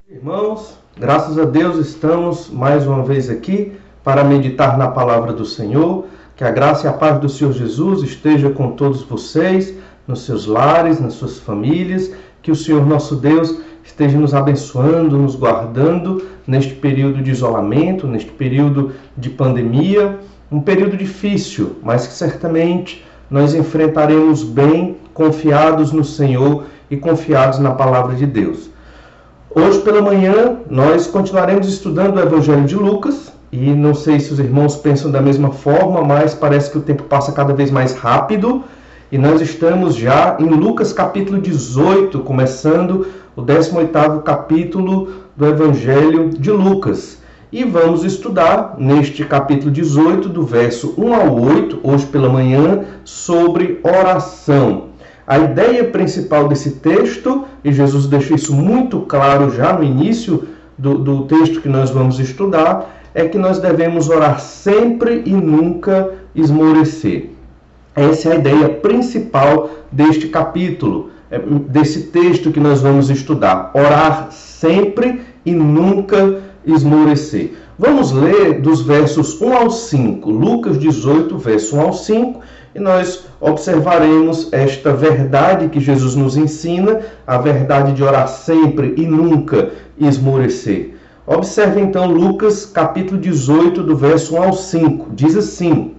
Irmãos, graças a Deus estamos mais uma vez aqui para meditar na palavra do Senhor. Que a graça e a paz do Senhor Jesus esteja com todos vocês, nos seus lares, nas suas famílias. Que o Senhor nosso Deus esteja nos abençoando, nos guardando neste período de isolamento, neste período de pandemia. Um período difícil, mas que certamente nós enfrentaremos bem, confiados no Senhor e confiados na palavra de Deus. Hoje pela manhã nós continuaremos estudando o Evangelho de Lucas e não sei se os irmãos pensam da mesma forma, mas parece que o tempo passa cada vez mais rápido e nós estamos já em Lucas capítulo 18, começando o 18º capítulo do Evangelho de Lucas. E vamos estudar neste capítulo 18, do verso 1 ao 8, hoje pela manhã, sobre oração. A ideia principal desse texto, e Jesus deixa isso muito claro já no início do texto que nós vamos estudar, é que nós devemos orar sempre e nunca esmorecer. Essa é a ideia principal deste capítulo, desse texto que nós vamos estudar. Orar sempre e nunca esmorecer. Vamos ler dos versos 1 ao 5, Lucas 18, verso 1 ao 5, e nós observaremos esta verdade que Jesus nos ensina, a verdade de orar sempre e nunca esmorecer. Observe então Lucas capítulo 18, do verso 1 ao 5. Diz assim: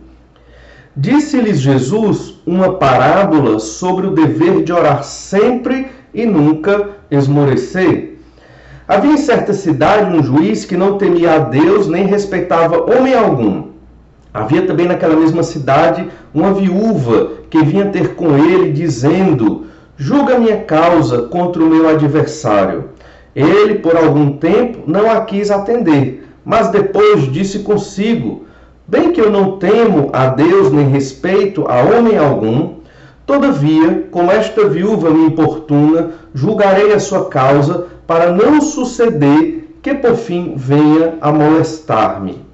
Disse-lhes Jesus uma parábola sobre o dever de orar sempre e nunca esmorecer. Havia em certa cidade um juiz que não temia a Deus nem respeitava homem algum. Havia também naquela mesma cidade uma viúva que vinha ter com ele, dizendo: Julga minha causa contra o meu adversário. Ele, por algum tempo, não a quis atender, mas depois disse consigo: Bem que eu não temo a Deus nem respeito a homem algum, todavia, como esta viúva me importuna, julgarei a sua causa, para não suceder que por fim venha a molestar-me.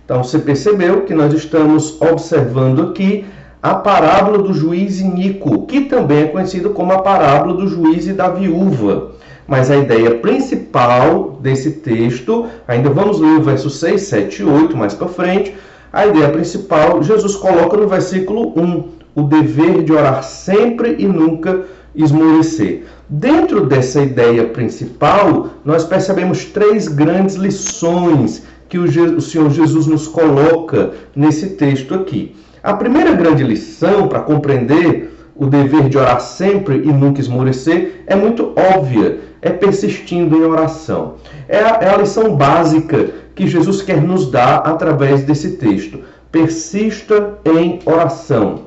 Então você percebeu que nós estamos observando aqui a parábola do juiz iníquo, que também é conhecido como a parábola do juiz e da viúva. Mas a ideia principal desse texto, ainda vamos ler o verso 6, 7 e 8 mais para frente, a ideia principal Jesus coloca no versículo 1, o dever de orar sempre e nunca esmorecer. Dentro dessa ideia principal, nós percebemos três grandes lições que o Senhor Jesus nos coloca nesse texto aqui. A primeira grande lição para compreender o dever de orar sempre e nunca esmorecer é muito óbvia, é persistindo em oração. É a lição básica que Jesus quer nos dar através desse texto. Persista em oração.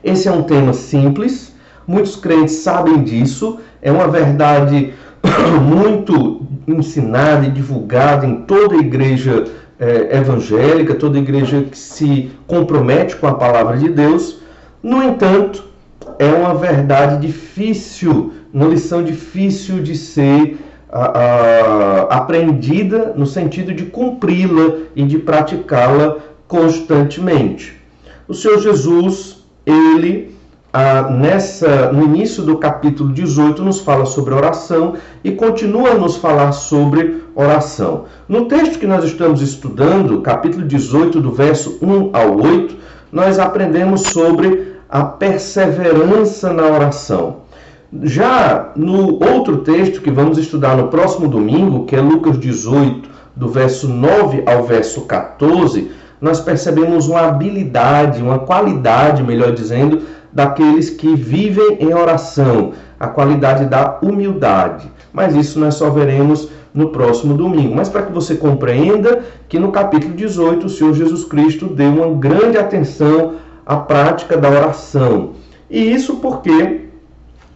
Esse é um tema simples, muitos crentes sabem disso, é uma verdade muito ensinada e divulgada em toda a igreja evangélica, toda a igreja que se compromete com a palavra de Deus. No entanto, é uma verdade difícil, uma lição difícil de ser aprendida no sentido de cumpri-la e de praticá-la constantemente. O Senhor Jesus, ele no início do capítulo 18, nos fala sobre oração e continua a nos falar sobre oração. No texto que nós estamos estudando, capítulo 18, do verso 1 ao 8, nós aprendemos sobre a perseverança na oração. Já no outro texto que vamos estudar no próximo domingo, que é Lucas 18, do verso 9 ao verso 14, nós percebemos uma habilidade, uma qualidade, melhor dizendo, daqueles que vivem em oração, a qualidade da humildade. Mas isso nós só veremos no próximo domingo. Mas para que você compreenda que no capítulo 18 o Senhor Jesus Cristo deu uma grande atenção à prática da oração. E isso porque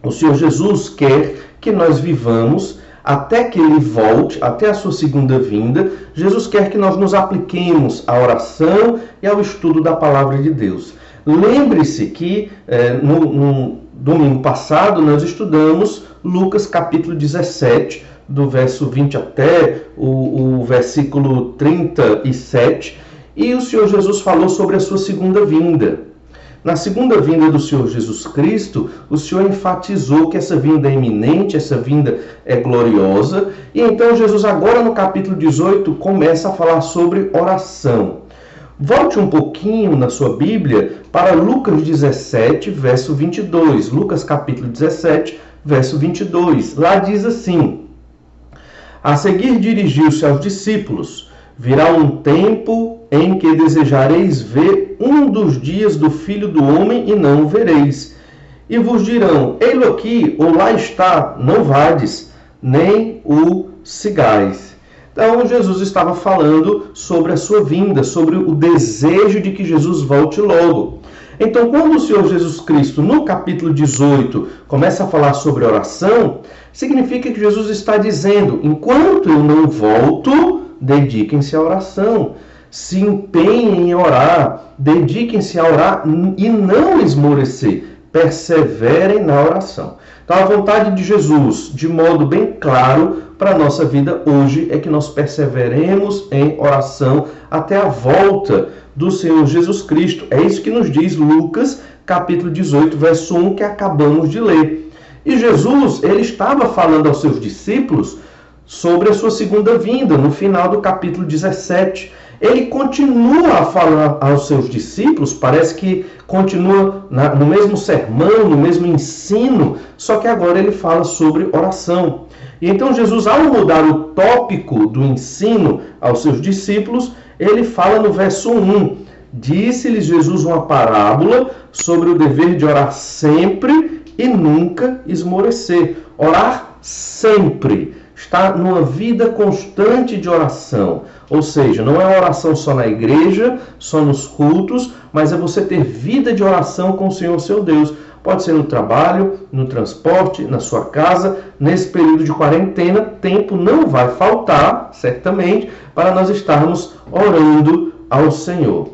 o Senhor Jesus quer que nós vivamos até que Ele volte, até a sua segunda vinda. Jesus quer que nós nos apliquemos à oração e ao estudo da palavra de Deus. Lembre-se que no domingo passado nós estudamos Lucas capítulo 17, do verso 20 até o versículo 37, e o Senhor Jesus falou sobre a sua segunda vinda. Na segunda vinda do Senhor Jesus Cristo, o Senhor enfatizou que essa vinda é iminente, essa vinda é gloriosa. E então Jesus agora no capítulo 18 começa a falar sobre oração. Volte um pouquinho na sua Bíblia para Lucas 17, verso 22. Lucas capítulo 17, verso 22. Lá diz assim: a seguir dirigiu-se aos discípulos: virá um tempo em que desejareis ver um dos dias do Filho do Homem e não o vereis. E vos dirão: ei-lo aqui, ou lá está, não vades, nem o sigais. Então, Jesus estava falando sobre a sua vinda, sobre o desejo de que Jesus volte logo. Então, quando o Senhor Jesus Cristo, no capítulo 18, começa a falar sobre oração, significa que Jesus está dizendo: enquanto eu não volto, dediquem-se à oração. Se empenhem em orar, dediquem-se a orar e não esmorecer. Perseverem na oração. Então, a vontade de Jesus, de modo bem claro, para a nossa vida hoje, é que nós perseveremos em oração até a volta do Senhor Jesus Cristo. É isso que nos diz Lucas, capítulo 18, verso 1, que acabamos de ler. E Jesus, ele estava falando aos seus discípulos sobre a sua segunda vinda, no final do capítulo 17. Ele continua a falar aos seus discípulos, parece que continua no mesmo sermão, no mesmo ensino, só que agora ele fala sobre oração. E então Jesus, ao mudar o tópico do ensino aos seus discípulos, ele fala no verso 1, disse-lhes Jesus uma parábola sobre o dever de orar sempre e nunca esmorecer. Orar sempre. Está numa vida constante de oração. Ou seja, não é uma oração só na igreja, só nos cultos, mas é você ter vida de oração com o Senhor, seu Deus. Pode ser no trabalho, no transporte, na sua casa. Nesse período de quarentena, tempo não vai faltar, certamente, para nós estarmos orando ao Senhor.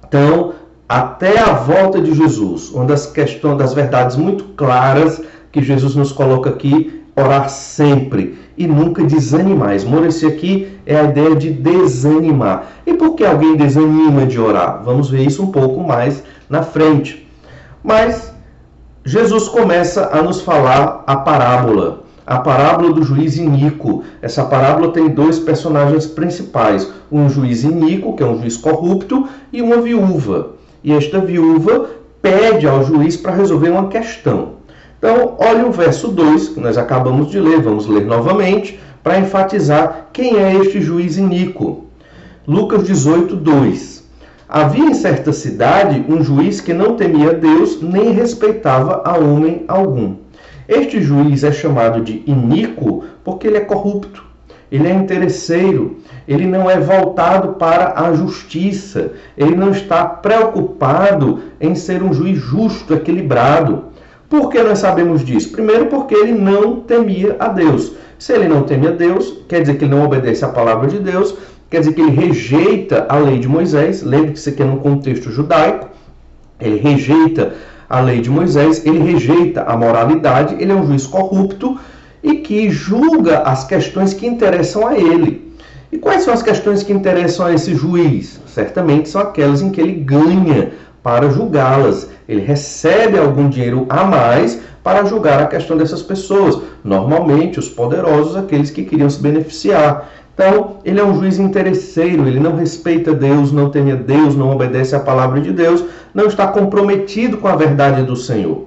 Então, até a volta de Jesus, uma das questões, das verdades muito claras que Jesus nos coloca aqui, orar sempre e nunca desanimar. Esmorecer aqui é a ideia de desanimar. E por que alguém desanima de orar? Vamos ver isso um pouco mais na frente. Mas Jesus começa a nos falar a parábola do juiz iníquo. Essa parábola tem dois personagens principais, um juiz iníquo, que é um juiz corrupto, e uma viúva. E esta viúva pede ao juiz para resolver uma questão. Então, olhe o verso 2, que nós acabamos de ler, vamos ler novamente, para enfatizar quem é este juiz iníquo. Lucas 18, 2. Havia em certa cidade um juiz que não temia Deus, nem respeitava a homem algum. Este juiz é chamado de iníquo porque ele é corrupto, ele é interesseiro, ele não é voltado para a justiça, ele não está preocupado em ser um juiz justo, equilibrado. Por que nós sabemos disso? Primeiro, porque ele não temia a Deus. Se ele não teme a Deus, quer dizer que ele não obedece à palavra de Deus, quer dizer que ele rejeita a lei de Moisés. Lembre que isso aqui é no contexto judaico. Ele rejeita a lei de Moisés, ele rejeita a moralidade, ele é um juiz corrupto e que julga as questões que interessam a ele. E quais são as questões que interessam a esse juiz? Certamente são aquelas em que ele ganha para julgá-las. Ele recebe algum dinheiro a mais para julgar a questão dessas pessoas. Normalmente, os poderosos, aqueles que queriam se beneficiar. Então, ele é um juiz interesseiro, ele não respeita Deus, não teme a Deus, não obedece à palavra de Deus, não está comprometido com a verdade do Senhor.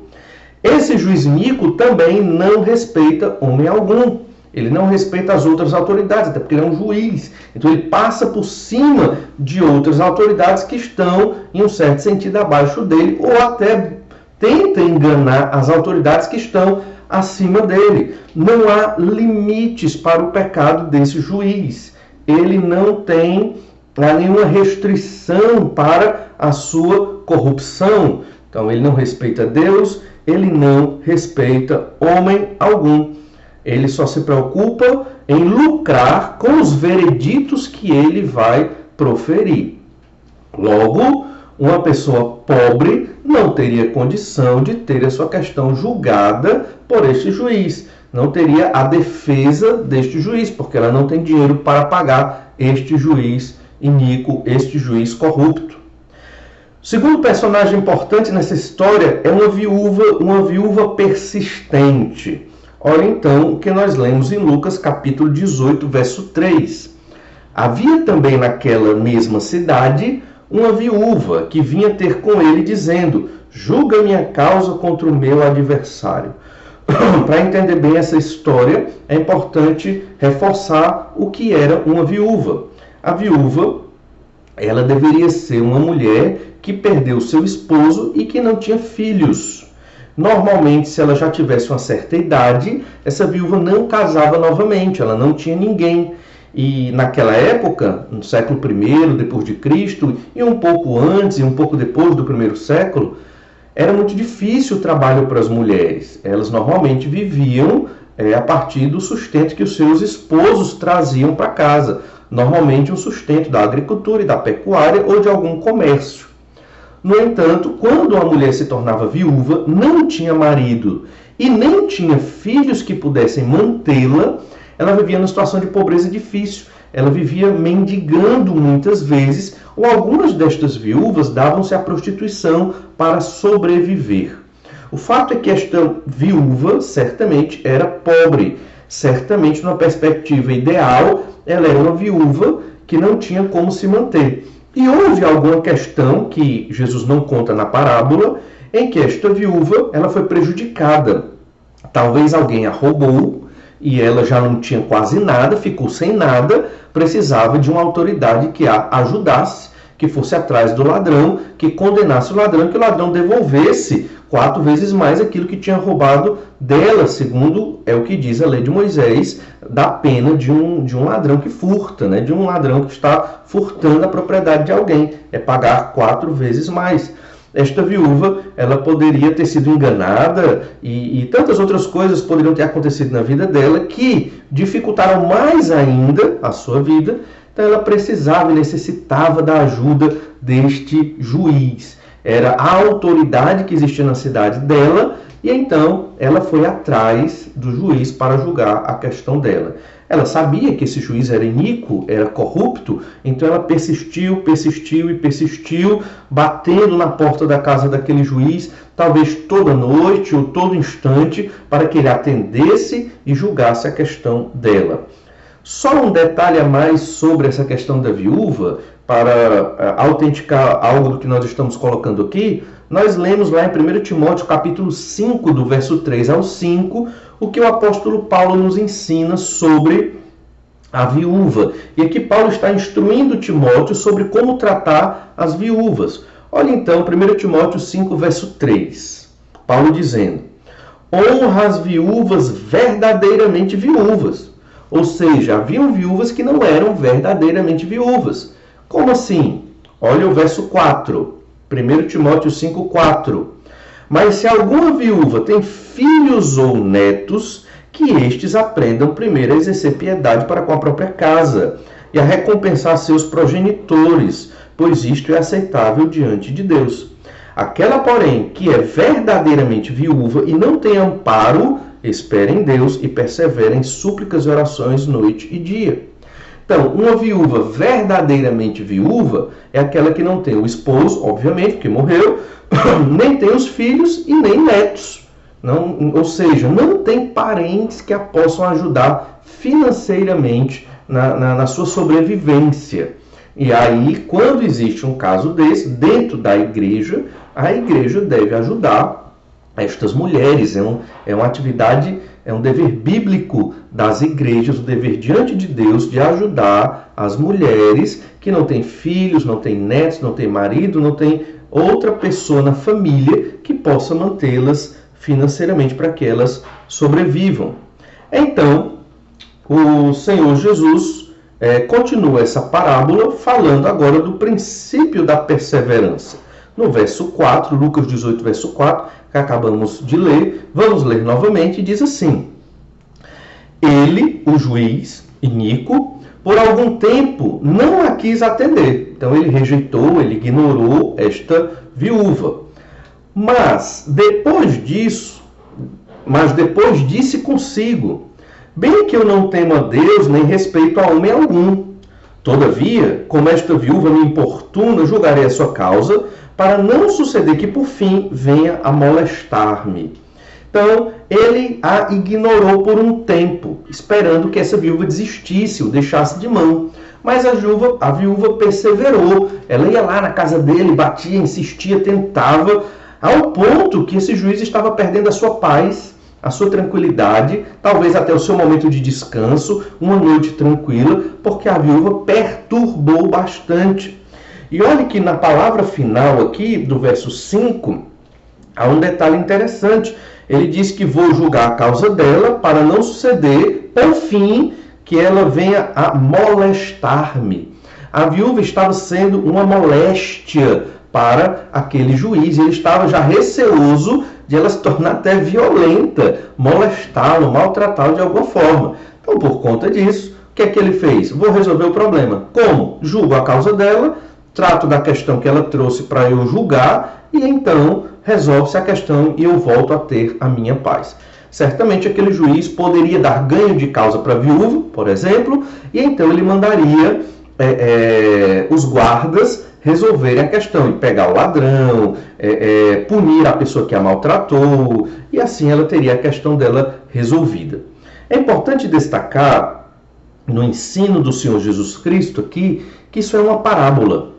Esse juiz iníquo também não respeita homem algum. Ele não respeita as outras autoridades, até porque ele é um juiz. Então ele passa por cima de outras autoridades que estão, em um certo sentido, abaixo dele, ou até tenta enganar as autoridades que estão acima dele. Não há limites para o pecado desse juiz. Ele não tem nenhuma restrição para a sua corrupção. Então ele não respeita Deus, ele não respeita homem algum. Ele só se preocupa em lucrar com os vereditos que ele vai proferir. Logo, uma pessoa pobre não teria condição de ter a sua questão julgada por este juiz. Não teria a defesa deste juiz, porque ela não tem dinheiro para pagar este juiz iníquo, este juiz corrupto. segundo personagem importante nessa história é uma viúva persistente. Olha então o que nós lemos em Lucas capítulo 18, verso 3. Havia também naquela mesma cidade uma viúva que vinha ter com ele dizendo: julga minha causa contra o meu adversário. Para entender bem essa história, é importante reforçar o que era uma viúva. A viúva, ela deveria ser uma mulher que perdeu seu esposo e que não tinha filhos. Normalmente, se ela já tivesse uma certa idade, essa viúva não casava novamente, ela não tinha ninguém. E naquela época, no século I depois de Cristo, e um pouco antes e um pouco depois do primeiro século, era muito difícil o trabalho para as mulheres. Elas normalmente viviam a partir do sustento que os seus esposos traziam para casa. Normalmente um sustento da agricultura e da pecuária ou de algum comércio. No entanto, quando a mulher se tornava viúva, não tinha marido e nem tinha filhos que pudessem mantê-la, ela vivia numa situação de pobreza difícil. Ela vivia mendigando muitas vezes, ou algumas destas viúvas davam-se à prostituição para sobreviver. O fato é que esta viúva certamente era pobre. Certamente, numa perspectiva ideal, ela era uma viúva que não tinha como se manter. E houve alguma questão que Jesus não conta na parábola, em que esta viúva ela foi prejudicada. Talvez alguém a roubou e ela já não tinha quase nada, ficou sem nada, precisava de uma autoridade que a ajudasse, que fosse atrás do ladrão, que condenasse o ladrão, que o ladrão devolvesse 4 vezes mais aquilo que tinha roubado dela, segundo é o que diz a lei de Moisés, da pena de um ladrão que furta, né? De um ladrão que está furtando a propriedade de alguém, é pagar 4 vezes mais. Esta viúva, ela poderia ter sido enganada e tantas outras coisas poderiam ter acontecido na vida dela que dificultaram mais ainda a sua vida. Então ela precisava e necessitava da ajuda deste juiz. Era a autoridade que existia na cidade dela e então ela foi atrás do juiz para julgar a questão dela. Ela sabia que esse juiz era iníquo, era corrupto, então ela persistiu, batendo na porta da casa daquele juiz, talvez toda noite ou todo instante, para que ele atendesse e julgasse a questão dela. Só um detalhe a mais sobre essa questão da viúva, para autenticar algo do que nós estamos colocando aqui, nós lemos lá em 1 Timóteo capítulo 5, do verso 3 ao 5, o que o apóstolo Paulo nos ensina sobre a viúva. E aqui Paulo está instruindo Timóteo sobre como tratar as viúvas. Olha então, 1 Timóteo 5, verso 3. Paulo dizendo: honra as viúvas verdadeiramente viúvas. Ou seja, haviam viúvas que não eram verdadeiramente viúvas. Como assim? Olha o verso 4. 1 Timóteo 5, 4. Mas se alguma viúva tem filhos ou netos, que estes aprendam primeiro a exercer piedade para com a própria casa e a recompensar seus progenitores, pois isto é aceitável diante de Deus. Aquela, porém, que é verdadeiramente viúva e não tem amparo, espere em Deus e persevere em súplicas e orações noite e dia. Então, uma viúva verdadeiramente viúva é aquela que não tem o esposo, obviamente, que morreu, nem tem os filhos e nem netos. Não, ou seja, não tem parentes que a possam ajudar financeiramente na sua sobrevivência. E aí, quando existe um caso desse, dentro da igreja, a igreja deve ajudar estas mulheres. É uma atividade, é um dever bíblico das igrejas, o dever diante de Deus de ajudar as mulheres que não têm filhos, não têm netos, não têm marido, não têm outra pessoa na família que possa mantê-las financeiramente para que elas sobrevivam. Então, o Senhor Jesus continua essa parábola falando agora do princípio da perseverança. No verso 4, Lucas 18, verso 4, que acabamos de ler, vamos ler novamente, e diz assim: ele, o juiz iníquo, por algum tempo não a quis atender. Então ele rejeitou, ele ignorou esta viúva. Mas depois disse consigo: bem que eu não temo a Deus, nem respeito a homem algum. Todavia, como esta viúva me importuna, julgarei a sua causa, para não suceder que por fim venha a molestar-me. Então, ele a ignorou por um tempo, esperando que essa viúva desistisse, o deixasse de mão. Mas a viúva perseverou. Ela ia lá na casa dele, batia, insistia, tentava, ao ponto que esse juiz estava perdendo a sua paz, a sua tranquilidade, talvez até o seu momento de descanso, uma noite tranquila, porque a viúva perturbou bastante. E olhe que na palavra final aqui, do verso 5, há um detalhe interessante. Ele diz que vou julgar a causa dela para não suceder, por fim, que ela venha a molestar-me. A viúva estava sendo uma moléstia para aquele juiz. Ele estava já receoso de ela se tornar até violenta, molestá-lo, maltratá-lo de alguma forma. Então, por conta disso, o que é que ele fez? Vou resolver o problema. Como? Julgo a causa dela, trato da questão que ela trouxe para eu julgar e então resolve-se a questão e eu volto a ter a minha paz. Certamente aquele juiz poderia dar ganho de causa para a viúva, por exemplo, e então ele mandaria os guardas resolverem a questão e pegar o ladrão, punir a pessoa que a maltratou, e assim ela teria a questão dela resolvida. É importante destacar no ensino do Senhor Jesus Cristo aqui que isso é uma parábola.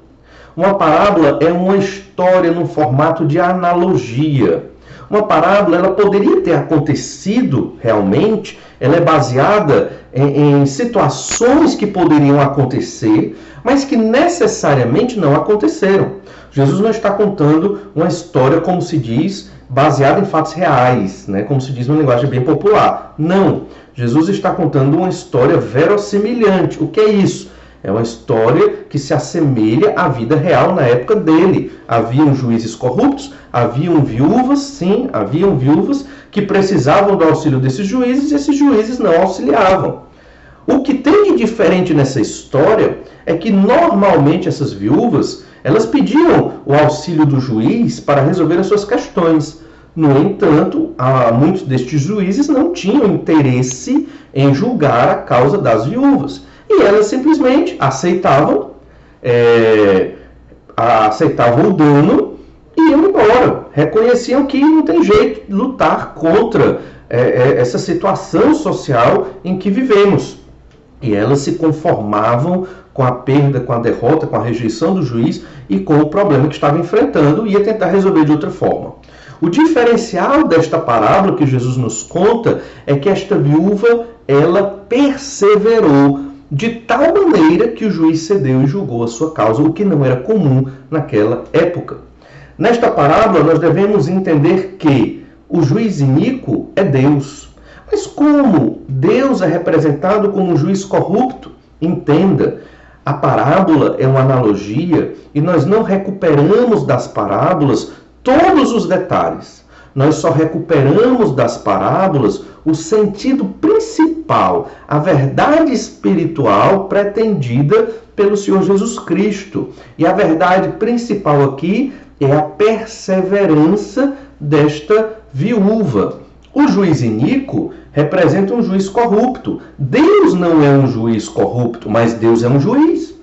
Uma parábola é uma história no formato de analogia. Uma parábola, ela poderia ter acontecido realmente, ela é baseada em situações que poderiam acontecer, mas que necessariamente não aconteceram. Jesus não está contando uma história, como se diz, baseada em fatos reais, né? Como se diz numa linguagem bem popular. Não. Jesus está contando uma história verossimilhante. O que é isso? É uma história que se assemelha à vida real na época dele. Haviam juízes corruptos, haviam viúvas, sim, haviam viúvas que precisavam do auxílio desses juízes e esses juízes não auxiliavam. O que tem de diferente nessa história é que normalmente essas viúvas, elas pediam o auxílio do juiz para resolver as suas questões. No entanto, muitos destes juízes não tinham interesse em julgar a causa das viúvas. E elas simplesmente aceitavam o dano e iam embora. Reconheciam que não tem jeito de lutar contra essa situação social em que vivemos. E elas se conformavam com a perda, com a derrota, com a rejeição do juiz e com o problema que estava enfrentando e ia tentar resolver de outra forma. O diferencial desta parábola que Jesus nos conta é que esta viúva, ela perseverou de tal maneira que o juiz cedeu e julgou a sua causa, o que não era comum naquela época. Nesta parábola, nós devemos entender que o juiz iníquo é Deus. Mas como Deus é representado como um juiz corrupto? Entenda, a parábola é uma analogia e nós não recuperamos das parábolas todos os detalhes. Nós só recuperamos das parábolas o sentido principal, a verdade espiritual pretendida pelo Senhor Jesus Cristo. E a verdade principal aqui é a perseverança desta viúva. O juiz iníquo representa um juiz corrupto. Deus não é um juiz corrupto, mas Deus é um juiz.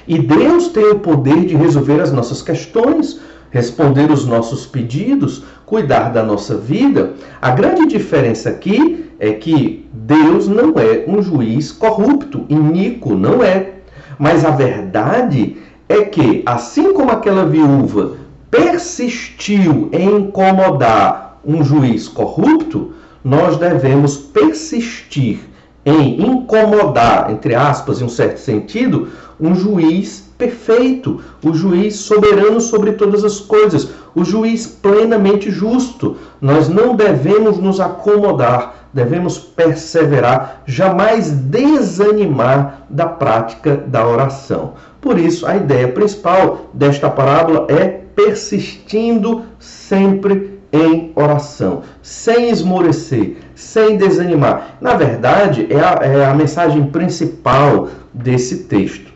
E Deus tem o poder de resolver as nossas questões, responder os nossos pedidos, cuidar da nossa vida. A grande diferença aqui é que Deus não é um juiz corrupto, iníquo, não é. Mas a verdade é que, assim como aquela viúva persistiu em incomodar um juiz corrupto, nós devemos persistir em incomodar, entre aspas, em um certo sentido, um juiz perfeito, o juiz soberano sobre todas as coisas, o juiz plenamente justo. Nós não devemos nos acomodar, devemos perseverar, jamais desanimar da prática da oração. Por isso, a ideia principal desta parábola é persistindo sempre em oração, sem esmorecer, sem desanimar. Na verdade, é a mensagem principal desse texto.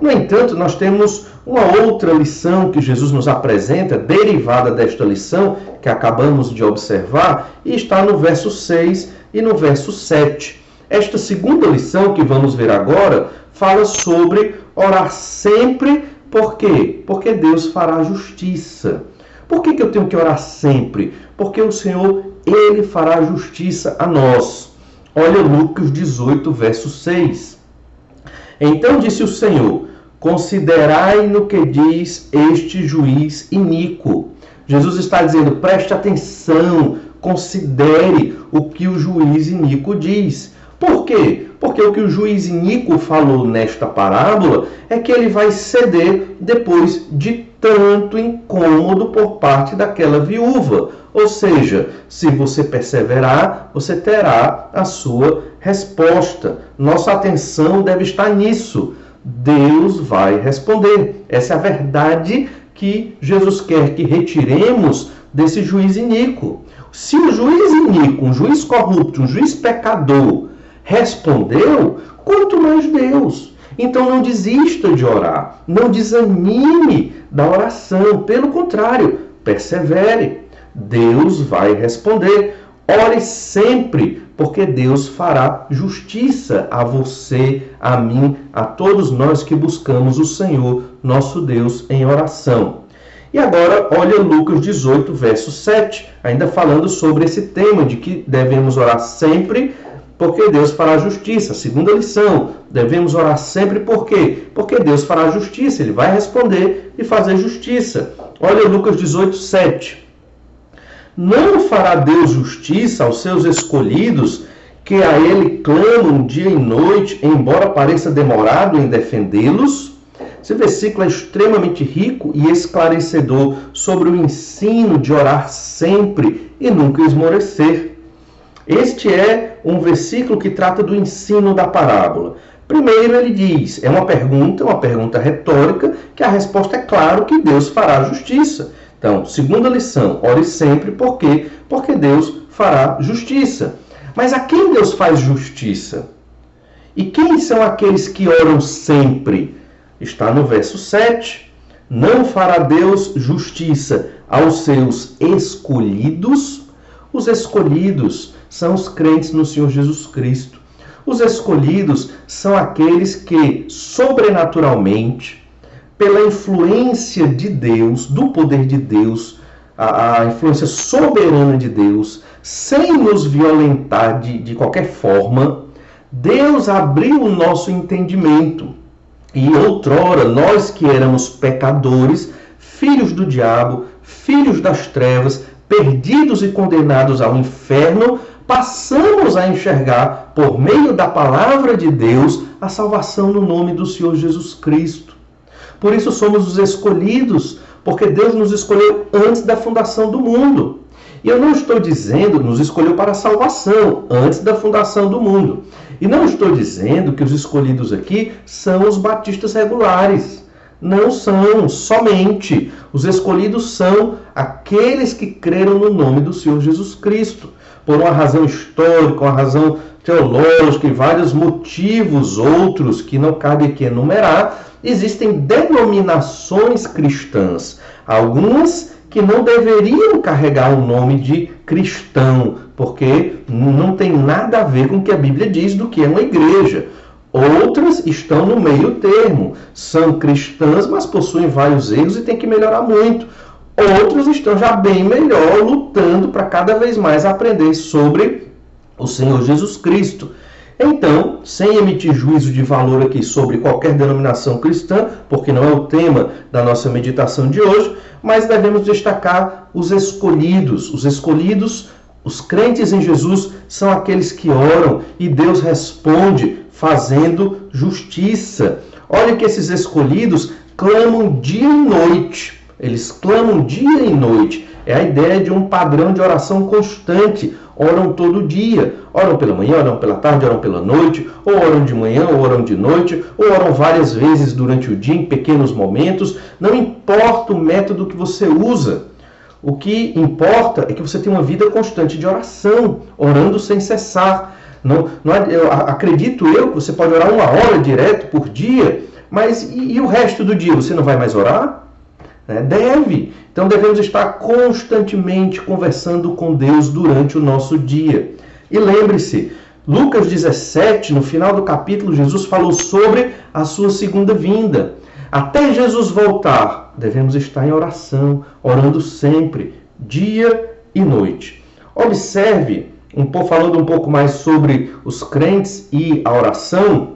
No entanto, nós temos uma outra lição que Jesus nos apresenta, derivada desta lição que acabamos de observar, e está no verso 6 e no verso 7. esta segunda lição que vamos ver agora fala sobre orar sempre. Por quê? Porque Deus fará justiça. Por que eu tenho que orar sempre? Porque o Senhor, Ele fará justiça a nós. Olha Lucas 18, verso 6. Então disse o Senhor: considerai no que diz este juiz iníquo. Jesus está dizendo, preste atenção, considere o que o juiz iníquo diz. Por quê? Porque o que o juiz iníquo falou nesta parábola é que ele vai ceder depois de tanto incômodo por parte daquela viúva. Ou seja, se você perseverar, você terá a sua resposta. Nossa atenção deve estar nisso. Deus vai responder. Essa é a verdade que Jesus quer que retiremos desse juiz iníquo. Se o juiz iníquo, um juiz corrupto, um juiz pecador, respondeu, quanto mais Deus. Então não desista de orar, não desanime da oração, pelo contrário, persevere. Deus vai responder. Ore sempre, porque Deus fará justiça a você, a mim, a todos nós que buscamos o Senhor, nosso Deus, em oração. E agora, olha Lucas 18, verso 7, ainda falando sobre esse tema de que devemos orar sempre, porque Deus fará justiça. Segunda lição, devemos orar sempre por quê? Porque Deus fará justiça, Ele vai responder e fazer justiça. Olha Lucas 18, 7. Não fará Deus justiça aos seus escolhidos, que a Ele clamam dia e noite, embora pareça demorado em defendê-los? Esse versículo é extremamente rico e esclarecedor sobre o ensino de orar sempre e nunca esmorecer. Este é um versículo que trata do ensino da parábola. Primeiro ele diz, é uma pergunta retórica, que a resposta é claro que Deus fará justiça. Então, segunda lição, ore sempre, por quê? Porque Deus fará justiça. Mas a quem Deus faz justiça? E quem são aqueles que oram sempre? Está no verso 7. Não fará Deus justiça aos seus escolhidos? Os escolhidos são os crentes no Senhor Jesus Cristo. Os escolhidos são aqueles que, sobrenaturalmente, pela influência de Deus, do poder de Deus, a influência soberana de Deus, sem nos violentar de qualquer forma, Deus abriu o nosso entendimento. E outrora, nós que éramos pecadores, filhos do diabo, filhos das trevas, perdidos e condenados ao inferno, passamos a enxergar, por meio da palavra de Deus, a salvação no nome do Senhor Jesus Cristo. Por isso somos os escolhidos, porque Deus nos escolheu antes da fundação do mundo. E eu não estou dizendo, nos escolheu para a salvação, antes da fundação do mundo. E não estou dizendo que os escolhidos aqui são os batistas regulares. Não são somente. Os escolhidos são aqueles que creram no nome do Senhor Jesus Cristo. Por uma razão histórica, uma razão teológica e vários motivos outros que não cabe aqui enumerar, existem denominações cristãs. Algumas que não deveriam carregar o nome de cristão, porque não tem nada a ver com o que a Bíblia diz do que é uma igreja. Outras estão no meio termo, são cristãs, mas possuem vários erros e têm que melhorar muito. Outros estão já bem melhor, lutando para cada vez mais aprender sobre o Senhor Jesus Cristo. Então, sem emitir juízo de valor aqui sobre qualquer denominação cristã, porque não é o tema da nossa meditação de hoje, mas devemos destacar os escolhidos. Os escolhidos, os crentes em Jesus, são aqueles que oram e Deus responde fazendo justiça. Olha que esses escolhidos clamam dia e noite. Eles clamam dia e noite. É a ideia de um padrão de oração constante. Oram todo dia. Oram pela manhã, oram pela tarde, oram pela noite. Ou oram de manhã, ou oram de noite. Ou oram várias vezes durante o dia, em pequenos momentos. Não importa o método que você usa. O que importa é que você tenha uma vida constante de oração. Orando sem cessar. Acredito eu que você pode orar 1 hora direto por dia. Mas e o resto do dia? Você não vai mais orar? Deve. Então devemos estar constantemente conversando com Deus durante o nosso dia. E lembre-se, Lucas 17, no final do capítulo, Jesus falou sobre a sua segunda vinda. Até Jesus voltar, devemos estar em oração, orando sempre, dia e noite. Observe, falando um pouco mais sobre os crentes e a oração,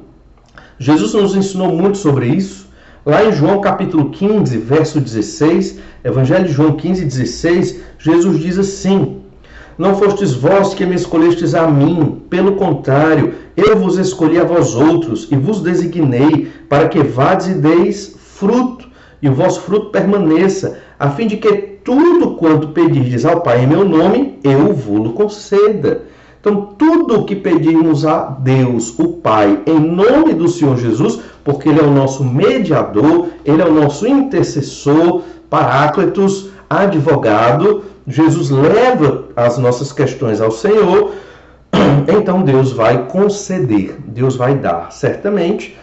Jesus nos ensinou muito sobre isso. Lá em João capítulo 15, verso 16, Evangelho de João 15, 16, Jesus diz assim: não fostes vós que me escolhestes a mim, pelo contrário, eu vos escolhi a vós outros, e vos designei, para que vades e deis fruto, e o vosso fruto permaneça, a fim de que tudo quanto pedirdes ao Pai em meu nome, eu vos conceda. Então, tudo o que pedirmos a Deus, o Pai, em nome do Senhor Jesus, porque Ele é o nosso mediador, Ele é o nosso intercessor, paráclitos, advogado, Jesus leva as nossas questões ao Senhor, então Deus vai conceder, Deus vai dar. Certamente,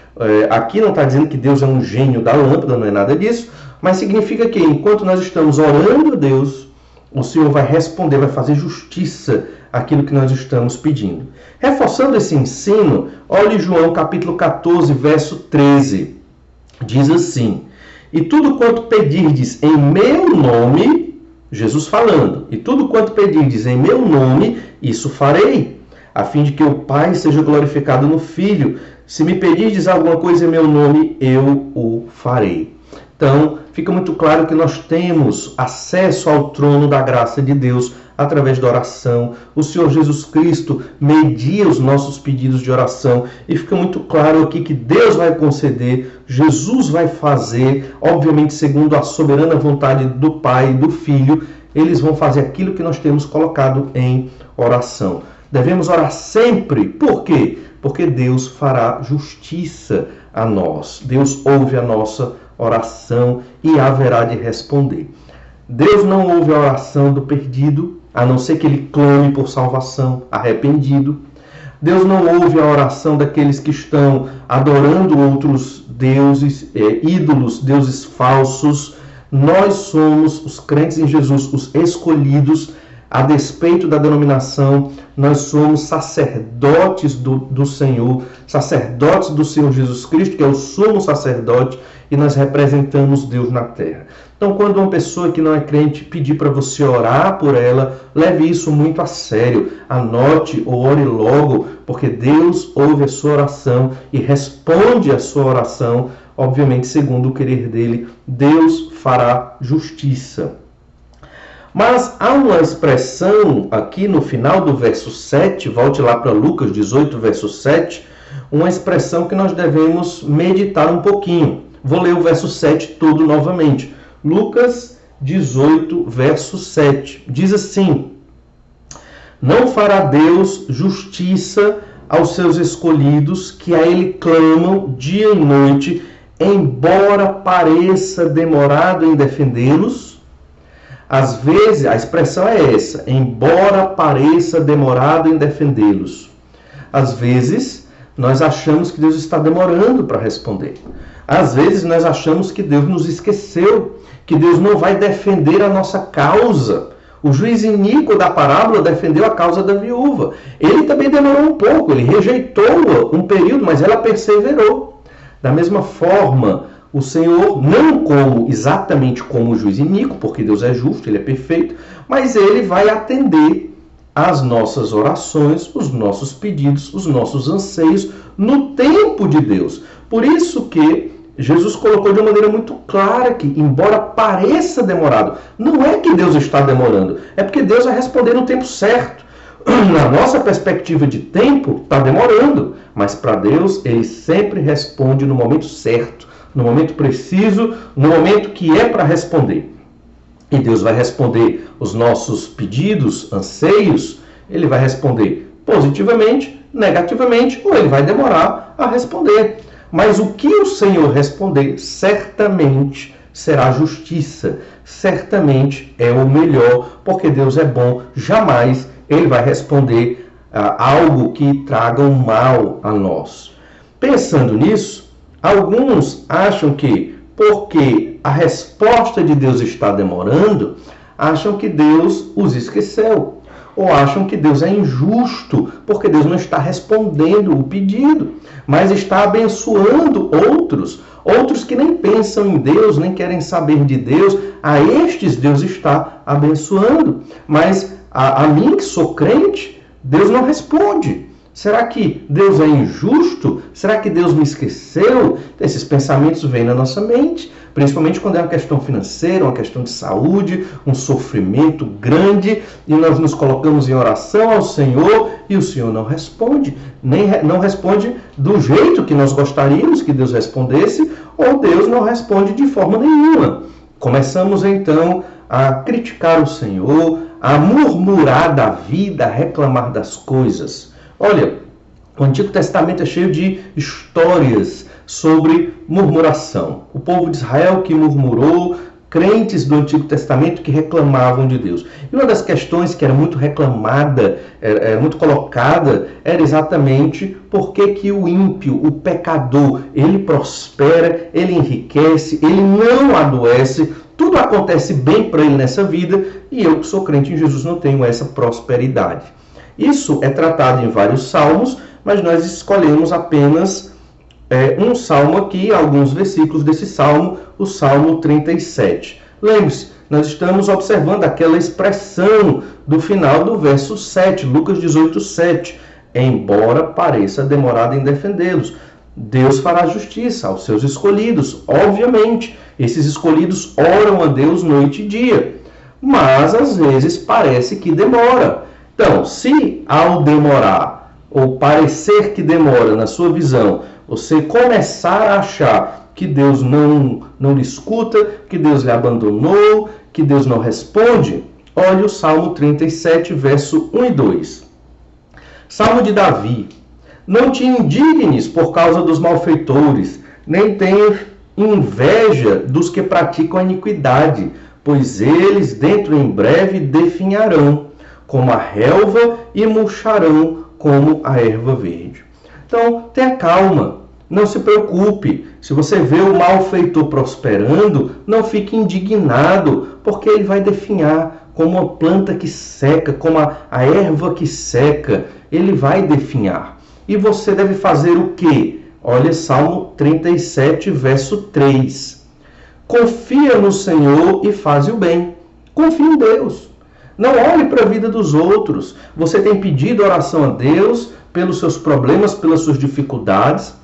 aqui não está dizendo que Deus é um gênio da lâmpada, não é nada disso, mas significa que enquanto nós estamos orando a Deus, o Senhor vai responder, vai fazer justiça àquilo que nós estamos pedindo. Reforçando esse ensino, olhe João capítulo 14, verso 13. Diz assim: e tudo quanto pedirdes em meu nome, Jesus falando, e tudo quanto pedirdes em meu nome, isso farei, a fim de que o Pai seja glorificado no Filho. Se me pedirdes alguma coisa em meu nome, eu o farei. Então, fica muito claro que nós temos acesso ao trono da graça de Deus através da oração. O Senhor Jesus Cristo media os nossos pedidos de oração e fica muito claro aqui que Deus vai conceder, Jesus vai fazer, obviamente segundo a soberana vontade do Pai e do Filho, eles vão fazer aquilo que nós temos colocado em oração. Devemos orar sempre. Por quê? Porque Deus fará justiça a nós. Deus ouve a nossa oração e haverá de responder. Deus não ouve a oração do perdido, a não ser que ele clame por salvação, arrependido. Deus não ouve a oração daqueles que estão adorando outros deuses, ídolos, deuses falsos. Nós somos os crentes em Jesus, os escolhidos, a despeito da denominação, nós somos sacerdotes do Senhor, sacerdotes do Senhor Jesus Cristo, que é o sumo sacerdote, e nós representamos Deus na terra. Então, quando uma pessoa que não é crente pedir para você orar por ela, leve isso muito a sério. Anote ou ore logo, porque Deus ouve a sua oração e responde a sua oração, obviamente, segundo o querer dele. Deus fará justiça. Mas há uma expressão aqui no final do verso 7, volte lá para Lucas 18, verso 7, uma expressão que nós devemos meditar um pouquinho. Vou ler o verso 7 todo novamente. Lucas 18, verso 7. Diz assim: não fará Deus justiça aos seus escolhidos, que a Ele clamam dia e noite, embora pareça demorado em defendê-los? Às vezes, a expressão é essa, embora pareça demorado em defendê-los. Às vezes, nós achamos que Deus está demorando para responder. Às vezes, nós achamos que Deus nos esqueceu, que Deus não vai defender a nossa causa. O juiz iníquo da parábola defendeu a causa da viúva. Ele também demorou um pouco, ele rejeitou-a um período, mas ela perseverou. Da mesma forma, o Senhor, não exatamente como o juiz iníquo, porque Deus é justo, Ele é perfeito, mas Ele vai atender às nossas orações, os nossos pedidos, os nossos anseios, no tempo de Deus. Por isso que Jesus colocou de uma maneira muito clara que, embora pareça demorado, não é que Deus está demorando, é porque Deus vai responder no tempo certo. Na nossa perspectiva de tempo, está demorando, mas para Deus, Ele sempre responde no momento certo, no momento preciso, no momento que é para responder. E Deus vai responder os nossos pedidos, anseios, Ele vai responder positivamente, negativamente, ou Ele vai demorar a responder. Mas o que o Senhor responder, certamente será justiça, certamente é o melhor, porque Deus é bom, jamais Ele vai responder algo que traga um mal a nós. Pensando nisso, alguns acham que, porque a resposta de Deus está demorando, acham que Deus os esqueceu. ou acham que Deus é injusto, porque Deus não está respondendo o pedido, mas está abençoando outros que nem pensam em Deus, nem querem saber de Deus. A estes Deus está abençoando, mas a mim que sou crente, Deus não responde. Será que Deus é injusto? Será que Deus me esqueceu? Esses pensamentos vêm na nossa mente, principalmente quando é uma questão financeira, uma questão de saúde, um sofrimento grande, e nós nos colocamos em oração ao Senhor e o Senhor não responde, não responde do jeito que nós gostaríamos que Deus respondesse, ou Deus não responde de forma nenhuma. Começamos então a criticar o Senhor, a murmurar da vida, a reclamar das coisas. Olha, o Antigo Testamento é cheio de histórias sobre murmuração. O povo de Israel que murmurou, crentes do Antigo Testamento que reclamavam de Deus. E uma das questões que era muito reclamada, era muito colocada, era exatamente por que o ímpio, o pecador, ele prospera, ele enriquece, ele não adoece, tudo acontece bem para ele nessa vida, e eu que sou crente em Jesus não tenho essa prosperidade. Isso é tratado em vários salmos, mas nós escolhemos apenas um salmo aqui, alguns versículos desse salmo, o Salmo 37. Lembre-se, nós estamos observando aquela expressão do final do verso 7, Lucas 18, 7. Embora pareça demorado em defendê-los, Deus fará justiça aos seus escolhidos. Obviamente, esses escolhidos oram a Deus noite e dia, mas às vezes parece que demora. Então, se ao demorar, ou parecer que demora na sua visão, você começar a achar que Deus não lhe escuta, que Deus lhe abandonou, que Deus não responde, olhe o Salmo 37, verso 1 e 2. Salmo de Davi. Não te indignes por causa dos malfeitores, nem tenhas inveja dos que praticam a iniquidade, pois eles dentro em breve definharão como a relva e murcharão como a erva verde. Então, tenha calma, não se preocupe. Se você vê o malfeitor prosperando, não fique indignado, porque ele vai definhar como uma planta que seca, como a erva que seca, ele vai definhar. E você deve fazer o quê? Olha Salmo 37, verso 3. Confia no Senhor e faz o bem. Confia em Deus. Não olhe para a vida dos outros. Você tem pedido oração a Deus pelos seus problemas, pelas suas dificuldades,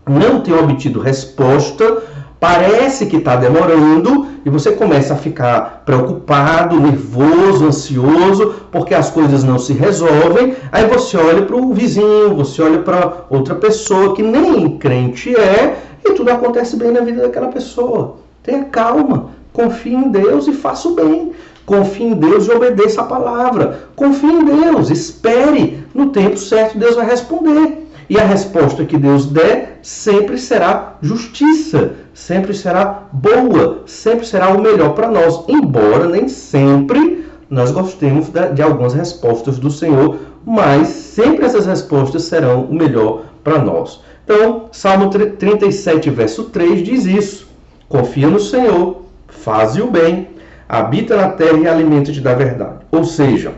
não tem obtido resposta, parece que está demorando e você começa a ficar preocupado, nervoso, ansioso, porque as coisas não se resolvem. Aí você olha para o vizinho, você olha para outra pessoa que nem crente é e tudo acontece bem na vida daquela pessoa. Tenha calma, confie em Deus e faça o bem. Confie em Deus e obedeça a palavra. Confie em Deus, espere. No tempo certo, Deus vai responder. E a resposta que Deus der sempre será justiça, sempre será boa, sempre será o melhor para nós. Embora nem sempre nós gostemos de algumas respostas do Senhor, mas sempre essas respostas serão o melhor para nós. Então, Salmo 37, verso 3 diz isso. Confia no Senhor, faze o bem, habita na terra e alimenta-te da verdade. Ou seja,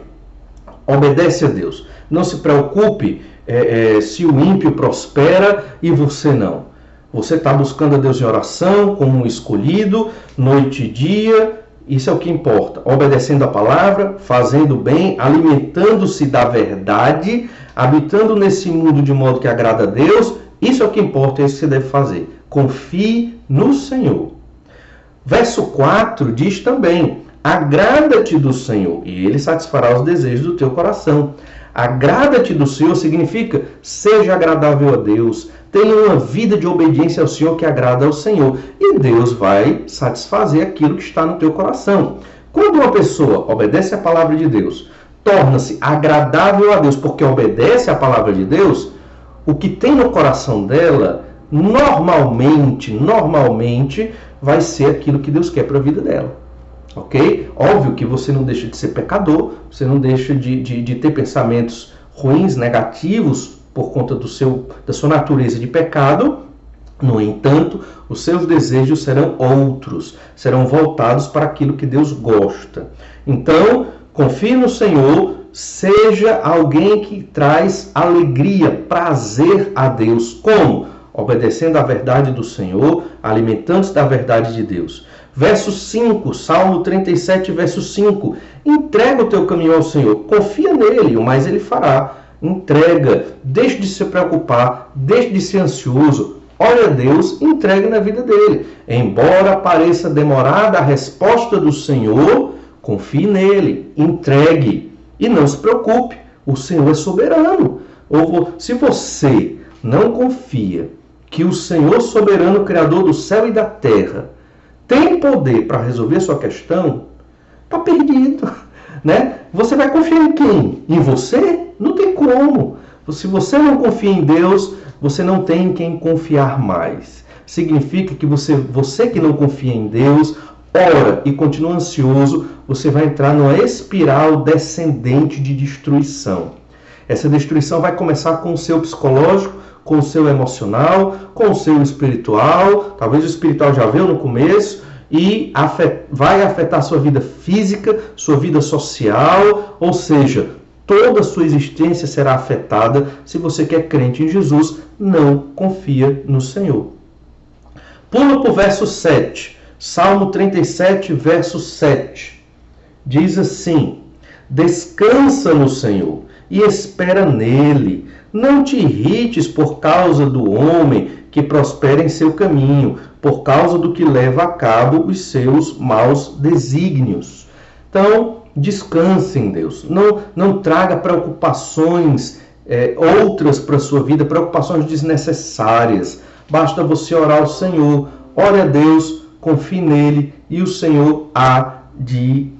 obedece a Deus. Não se preocupe se o ímpio prospera e você não. Você está buscando a Deus em oração, como um escolhido, noite e dia. Isso é o que importa. Obedecendo a palavra, fazendo bem, alimentando-se da verdade, habitando nesse mundo de modo que agrada a Deus. Isso é o que importa, é isso que você deve fazer. Confie no Senhor. Verso 4 diz também: agrada-te do Senhor, e Ele satisfará os desejos do teu coração. Agrada-te do Senhor significa seja agradável a Deus, tenha uma vida de obediência ao Senhor que agrada ao Senhor, e Deus vai satisfazer aquilo que está no teu coração. Quando uma pessoa obedece a palavra de Deus, torna-se agradável a Deus porque obedece a palavra de Deus, o que tem no coração dela, normalmente, vai ser aquilo que Deus quer para a vida dela. Ok? Óbvio que você não deixa de ser pecador, você não deixa de ter pensamentos ruins, negativos, por conta da sua natureza de pecado. No entanto, os seus desejos serão outros, serão voltados para aquilo que Deus gosta. Então, confie no Senhor, seja alguém que traz alegria, prazer a Deus. Como? Obedecendo à verdade do Senhor, alimentando-se da verdade de Deus. Verso 5, Salmo 37, verso 5. Entrega o teu caminho ao Senhor, confia nele, o mais ele fará. Entrega, deixe de se preocupar, deixe de ser ansioso. Olha a Deus, entregue na vida dele. Embora pareça demorada a resposta do Senhor, confie nele, entregue e não se preocupe. O Senhor é soberano. Ou se você não confia que o Senhor soberano, Criador do céu e da terra, tem poder para resolver a sua questão, está perdido, né? Você vai confiar em quem? Em você? Não tem como. Se você não confia em Deus, você não tem em quem confiar mais. Significa que você que não confia em Deus, ora e continua ansioso, você vai entrar numa espiral descendente de destruição. Essa destruição vai começar com o seu psicológico, com o seu emocional, com o seu espiritual. Talvez o espiritual já veio no começo e vai afetar sua vida física, sua vida social, ou seja, toda a sua existência será afetada se você que é crente em Jesus não confia no Senhor. Pula para o verso 7. Salmo 37, verso 7. Diz assim: descansa no Senhor e espera nele. Não te irrites por causa do homem que prospera em seu caminho, por causa do que leva a cabo os seus maus desígnios. Então, descanse em Deus. Não traga preocupações outras para a sua vida, preocupações desnecessárias. Basta você orar ao Senhor. Ore a Deus, confie nele e o Senhor há de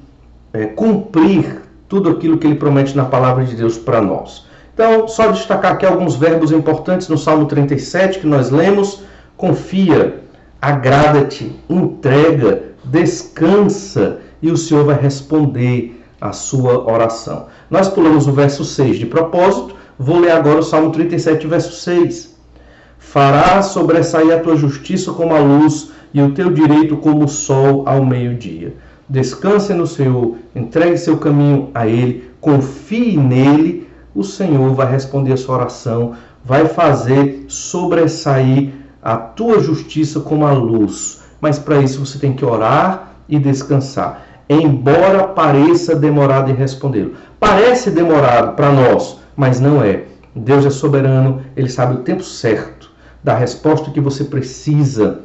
cumprir tudo aquilo que ele promete na palavra de Deus para nós. Então, só destacar aqui alguns verbos importantes no Salmo 37 que nós lemos. Confia, agrada-te, entrega, descansa e o Senhor vai responder a sua oração. Nós pulamos o verso 6 de propósito. Vou ler agora o Salmo 37, verso 6. Farás sobressair a tua justiça como a luz e o teu direito como o sol ao meio-dia. Descanse no Senhor, entregue seu caminho a Ele, confie nele. O Senhor vai responder a sua oração, vai fazer sobressair a tua justiça como a luz. Mas para isso você tem que orar e descansar. Embora pareça demorado em respondê-lo. Parece demorado para nós, mas não é. Deus é soberano, Ele sabe o tempo certo da resposta que você precisa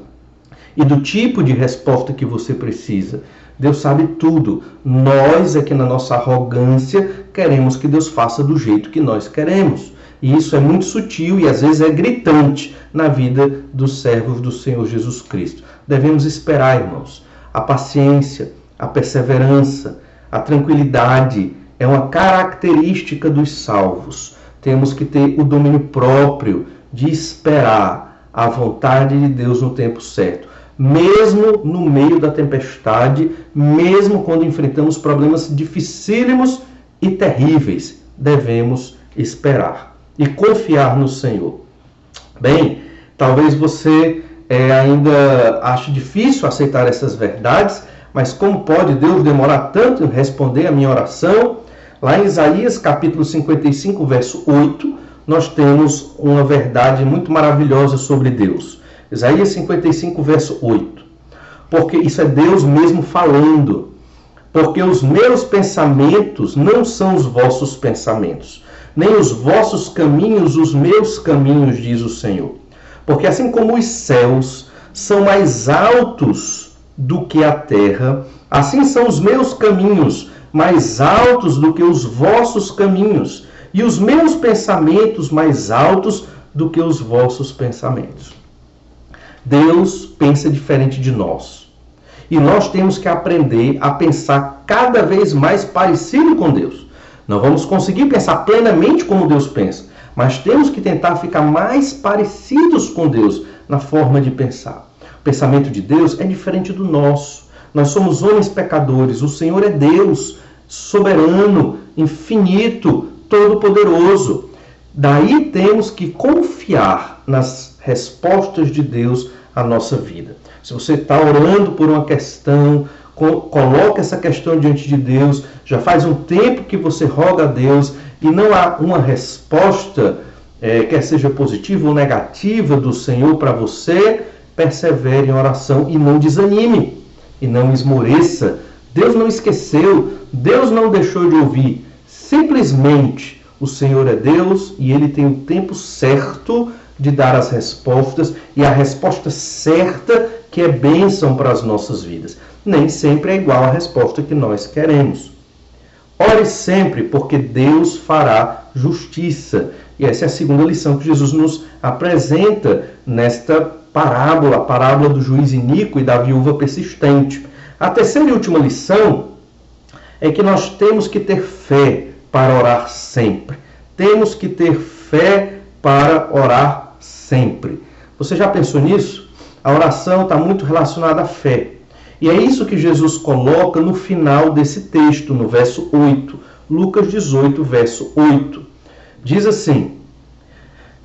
e do tipo de resposta que você precisa. Deus sabe tudo. Nós, aqui na nossa arrogância, queremos que Deus faça do jeito que nós queremos. E isso é muito sutil e às vezes é gritante na vida dos servos do Senhor Jesus Cristo. Devemos esperar, irmãos. A paciência, a perseverança, a tranquilidade é uma característica dos salvos. Temos que ter o domínio próprio de esperar a vontade de Deus no tempo certo. Mesmo no meio da tempestade, mesmo quando enfrentamos problemas dificílimos e terríveis, devemos esperar e confiar no Senhor. Bem, talvez você ainda ache difícil aceitar essas verdades, mas como pode Deus demorar tanto em responder a minha oração? Lá em Isaías capítulo 55, verso 8, nós temos uma verdade muito maravilhosa sobre Deus. Isaías 55, verso 8. Porque isso é Deus mesmo falando. Porque os meus pensamentos não são os vossos pensamentos, nem os vossos caminhos os meus caminhos, diz o Senhor. Porque assim como os céus são mais altos do que a terra, assim são os meus caminhos mais altos do que os vossos caminhos, e os meus pensamentos mais altos do que os vossos pensamentos. Deus pensa diferente de nós. E nós temos que aprender a pensar cada vez mais parecido com Deus. Não vamos conseguir pensar plenamente como Deus pensa, mas temos que tentar ficar mais parecidos com Deus na forma de pensar. O pensamento de Deus é diferente do nosso. Nós somos homens pecadores. O Senhor é Deus, soberano, infinito, todo-poderoso. Daí temos que confiar nas respostas de Deus à nossa vida. Se você está orando por uma questão, coloca essa questão diante de Deus, já faz um tempo que você roga a Deus e não há uma resposta, quer seja positiva ou negativa do Senhor para você, persevere em oração e não desanime, e não esmoreça. Deus não esqueceu, Deus não deixou de ouvir. Simplesmente o Senhor é Deus e Ele tem o tempo certo de dar as respostas, e a resposta certa que é bênção para as nossas vidas. Nem sempre é igual a resposta que nós queremos. Ore sempre, porque Deus fará justiça. E essa é a segunda lição que Jesus nos apresenta nesta parábola, a parábola do juiz iníquo e da viúva persistente. A terceira e última lição é que nós temos que ter fé para orar sempre. Temos que ter fé para orar sempre. Você já pensou nisso? A oração está muito relacionada à fé. E é isso que Jesus coloca no final desse texto, no verso 8. Lucas 18, verso 8. Diz assim: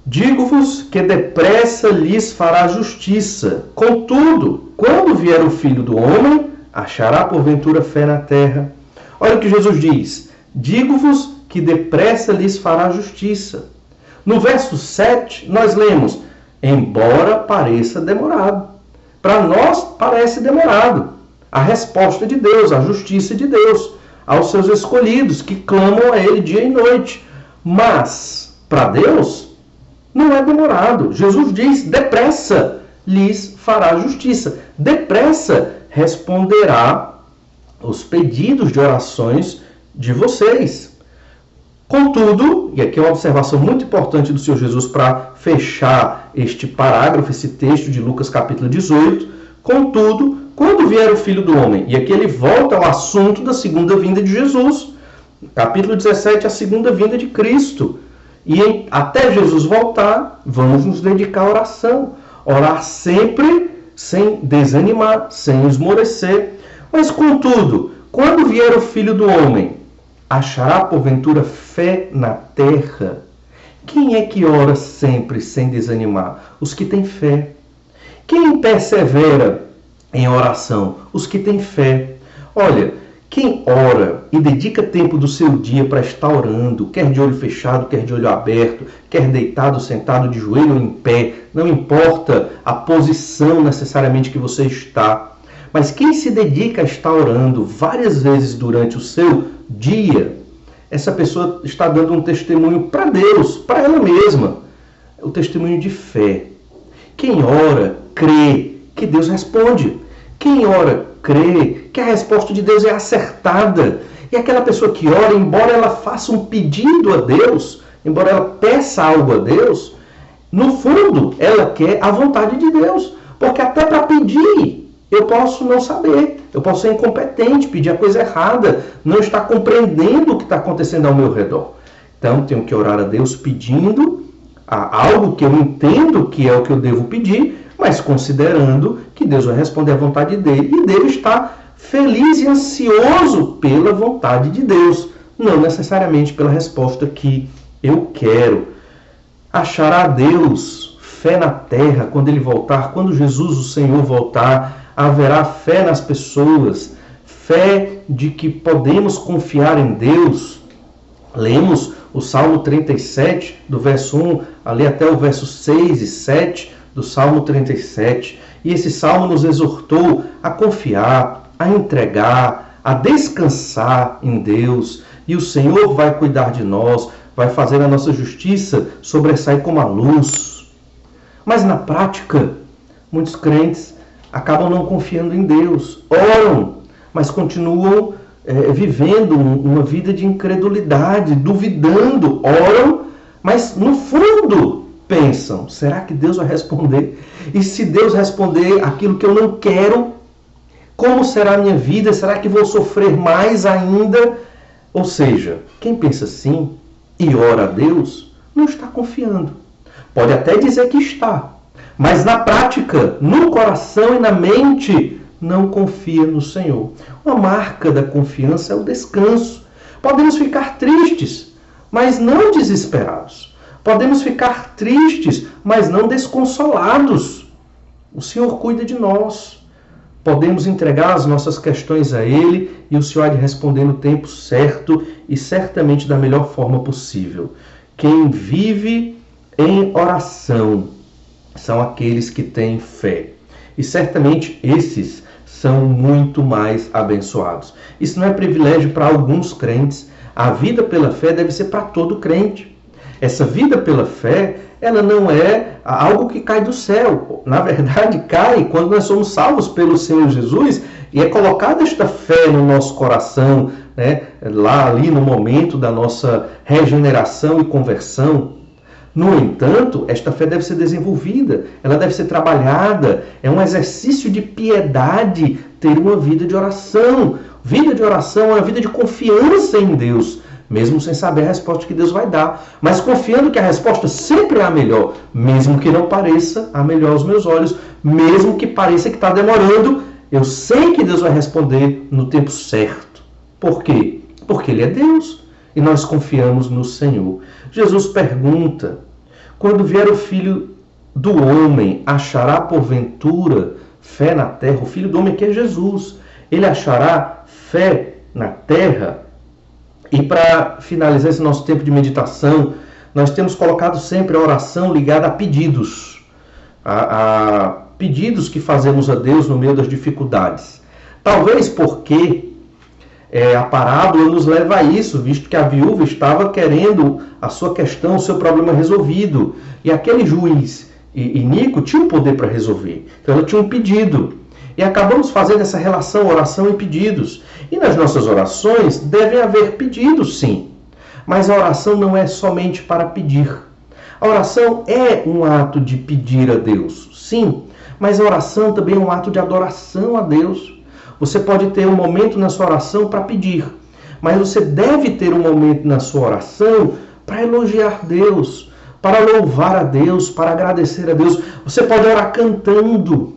digo-vos que depressa lhes fará justiça. Contudo, quando vier o Filho do Homem, achará porventura fé na terra? Olha o que Jesus diz. Digo-vos que depressa lhes fará justiça. No verso 7, nós lemos: embora pareça demorado. Para nós parece demorado. A resposta de Deus, a justiça de Deus aos seus escolhidos que clamam a Ele dia e noite. Mas para Deus não é demorado. Jesus diz: depressa lhes fará justiça. Depressa responderá os pedidos de orações de vocês. Contudo, e aqui é uma observação muito importante do Senhor Jesus para fechar este parágrafo, esse texto de Lucas capítulo 18, contudo, quando vier o Filho do Homem, e aqui ele volta ao assunto da segunda vinda de Jesus, capítulo 17, a segunda vinda de Cristo, e até Jesus voltar, vamos nos dedicar à oração, orar sempre, sem desanimar, sem esmorecer. Mas contudo, quando vier o Filho do Homem, achará porventura fé na terra? Quem é que ora sempre sem desanimar? Os que têm fé. Quem persevera em oração? Os que têm fé. Olha, quem ora e dedica tempo do seu dia para estar orando, quer de olho fechado, quer de olho aberto, quer deitado, sentado, de joelho ou em pé, não importa a posição necessariamente que você está, mas quem se dedica a estar orando várias vezes durante o seu dia, essa pessoa está dando um testemunho para Deus, para ela mesma. O testemunho de fé. Quem ora, crê que Deus responde. Quem ora, crê que a resposta de Deus é acertada. E aquela pessoa que ora, embora ela faça um pedido a Deus, embora ela peça algo a Deus, no fundo, ela quer a vontade de Deus. Porque até para pedir, eu posso não saber, eu posso ser incompetente, pedir a coisa errada, não estar compreendendo o que está acontecendo ao meu redor. Então, tenho que orar a Deus pedindo algo que eu entendo que é o que eu devo pedir, mas considerando que Deus vai responder à vontade dele e devo estar feliz e ansioso pela vontade de Deus, não necessariamente pela resposta que eu quero. Achará Deus fé na terra quando ele voltar, quando Jesus, o Senhor, voltar. Haverá fé nas pessoas, fé de que podemos confiar em Deus. Lemos o Salmo 37, do verso 1 ali até o verso 6 e 7 do Salmo 37. E esse Salmo nos exortou a confiar, a entregar, a descansar em Deus. E o Senhor vai cuidar de nós, vai fazer a nossa justiça sobressair como a luz. Mas na prática, muitos crentes acabam não confiando em Deus, oram, mas continuam vivendo uma vida de incredulidade, duvidando, oram, mas no fundo pensam, será que Deus vai responder? E se Deus responder aquilo que eu não quero, como será a minha vida? Será que vou sofrer mais ainda? Ou seja, quem pensa assim e ora a Deus, não está confiando. Pode até dizer que está, mas na prática, no coração e na mente, não confia no Senhor. Uma marca da confiança é o descanso. Podemos ficar tristes, mas não desesperados. Podemos ficar tristes, mas não desconsolados. O Senhor cuida de nós. Podemos entregar as nossas questões a Ele e o Senhor há de responder no tempo certo e certamente da melhor forma possível. Quem vive em oração são aqueles que têm fé. E certamente esses são muito mais abençoados. Isso não é privilégio para alguns crentes. A vida pela fé deve ser para todo crente. Essa vida pela fé, ela não é algo que cai do céu. Na verdade, cai quando nós somos salvos pelo Senhor Jesus e é colocada esta fé no nosso coração, né? Ali no momento da nossa regeneração e conversão. No entanto, esta fé deve ser desenvolvida, ela deve ser trabalhada. É um exercício de piedade ter uma vida de oração. Vida de oração é uma vida de confiança em Deus, mesmo sem saber a resposta que Deus vai dar, mas confiando que a resposta sempre é a melhor, mesmo que não pareça a melhor aos meus olhos, mesmo que pareça que está demorando, eu sei que Deus vai responder no tempo certo. Por quê? Porque Ele é Deus e nós confiamos no Senhor. Jesus pergunta, quando vier o Filho do Homem, achará porventura fé na terra? O Filho do Homem que é Jesus, Ele achará fé na terra? E para finalizar esse nosso tempo de meditação, nós temos colocado sempre a oração ligada a pedidos. A pedidos que fazemos a Deus no meio das dificuldades. Talvez porque a parábola nos leva a isso, visto que a viúva estava querendo a sua questão, o seu problema resolvido. E aquele juiz iníquo tinha um poder para resolver. Então ela tinha um pedido. E acabamos fazendo essa relação oração e pedidos. E nas nossas orações devem haver pedidos, sim. Mas a oração não é somente para pedir. A oração é um ato de pedir a Deus, sim. Mas a oração também é um ato de adoração a Deus. Você pode ter um momento na sua oração para pedir. Mas você deve ter um momento na sua oração para elogiar Deus, para louvar a Deus, para agradecer a Deus. Você pode orar cantando,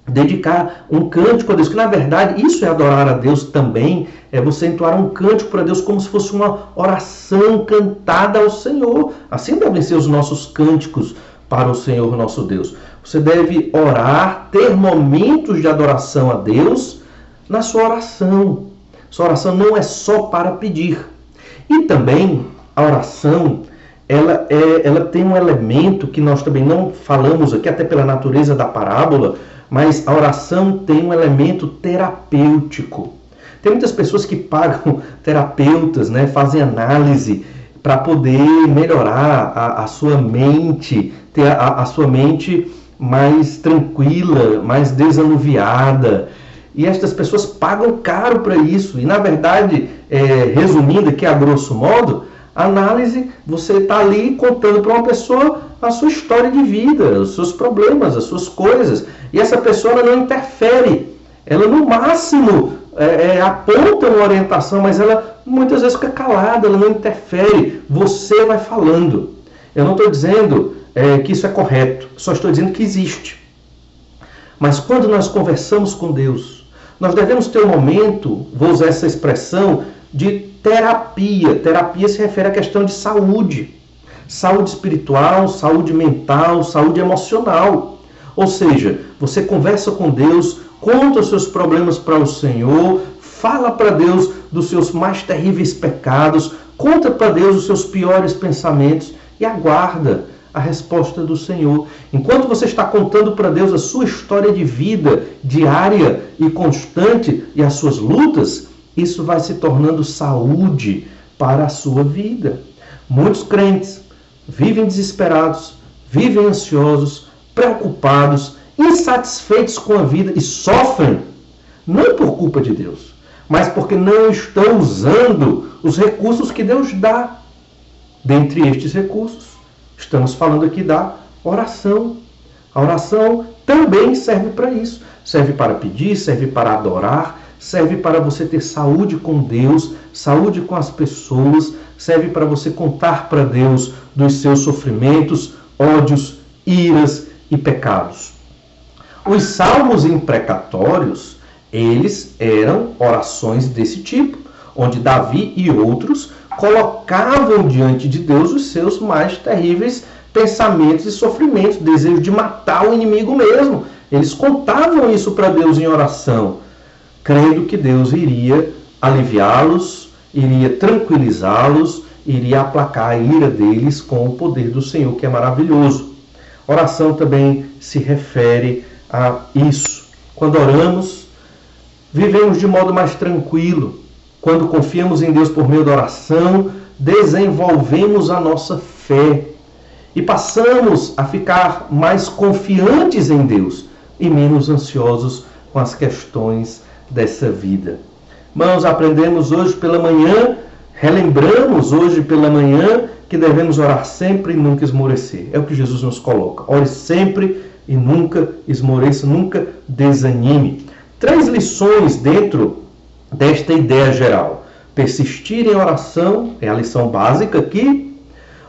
dedicar um cântico a Deus, que na verdade isso é adorar a Deus também, é você entoar um cântico para Deus como se fosse uma oração cantada ao Senhor. Assim devem ser os nossos cânticos para o Senhor nosso Deus. Você deve orar, ter momentos de adoração a Deus na sua oração. Sua oração não é só para pedir. E também a oração, ela tem um elemento que nós também não falamos aqui, até pela natureza da parábola, mas a oração tem um elemento terapêutico. Tem muitas pessoas que pagam terapeutas, né, fazem análise para poder melhorar a sua mente, ter a sua mente mais tranquila, mais desanuviada. E estas pessoas pagam caro para isso. E na verdade, resumindo aqui a grosso modo, a análise, você está ali contando para uma pessoa a sua história de vida, os seus problemas, as suas coisas. E essa pessoa ela não interfere. Ela, no máximo, aponta uma orientação, mas ela muitas vezes fica calada, ela não interfere. Você vai falando. Eu não estou dizendo que isso é correto, só estou dizendo que existe. Mas quando nós conversamos com Deus, nós devemos ter um momento, vou usar essa expressão, de terapia. Terapia se refere à questão de saúde. Saúde espiritual, saúde mental, saúde emocional. Ou seja, você conversa com Deus, conta os seus problemas para o Senhor, fala para Deus dos seus mais terríveis pecados, conta para Deus os seus piores pensamentos e aguarda a resposta do Senhor. Enquanto você está contando para Deus a sua história de vida diária e constante e as suas lutas, isso vai se tornando saúde para a sua vida. Muitos crentes vivem desesperados, vivem ansiosos, preocupados, insatisfeitos com a vida e sofrem, não por culpa de Deus, mas porque não estão usando os recursos que Deus dá. Dentre estes recursos, estamos falando aqui da oração. A oração também serve para isso. Serve para pedir, serve para adorar, serve para você ter saúde com Deus, saúde com as pessoas, serve para você contar para Deus dos seus sofrimentos, ódios, iras e pecados. Os salmos imprecatórios, eles eram orações desse tipo, onde Davi e outros colocavam diante de Deus os seus mais terríveis pensamentos e sofrimentos, desejo de matar o inimigo mesmo. Eles contavam isso para Deus em oração, crendo que Deus iria aliviá-los, iria tranquilizá-los, iria aplacar a ira deles com o poder do Senhor, que é maravilhoso. Oração também se refere a isso. Quando oramos, vivemos de modo mais tranquilo. Quando confiamos em Deus por meio da oração, desenvolvemos a nossa fé e passamos a ficar mais confiantes em Deus e menos ansiosos com as questões dessa vida. Irmãos, aprendemos hoje pela manhã, relembramos hoje pela manhã que devemos orar sempre e nunca esmorecer. É o que Jesus nos coloca. Ore sempre e nunca esmoreça, nunca desanime. 3 lições dentro desta ideia geral. Persistir em oração, é a lição básica aqui.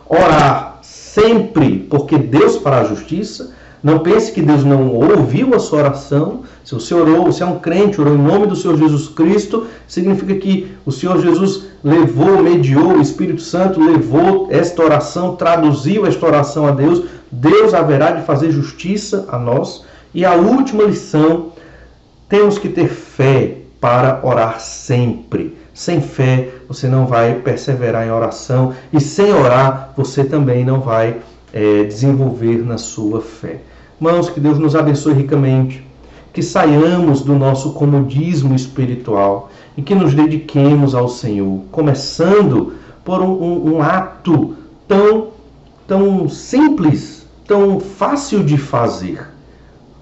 Orar sempre, porque Deus fará a justiça. Não pense que Deus não ouviu a sua oração. Se você orou, se é um crente, orou em nome do Senhor Jesus Cristo, significa que o Senhor Jesus levou, mediou, o Espírito Santo levou esta oração, traduziu esta oração a Deus. Deus haverá de fazer justiça a nós. E a última lição, temos que ter fé para orar sempre. Sem fé, você não vai perseverar em oração. E sem orar, você também não vai desenvolver na sua fé. Irmãos, que Deus nos abençoe ricamente. Que saiamos do nosso comodismo espiritual e que nos dediquemos ao Senhor. Começando por um ato tão simples, tão fácil de fazer.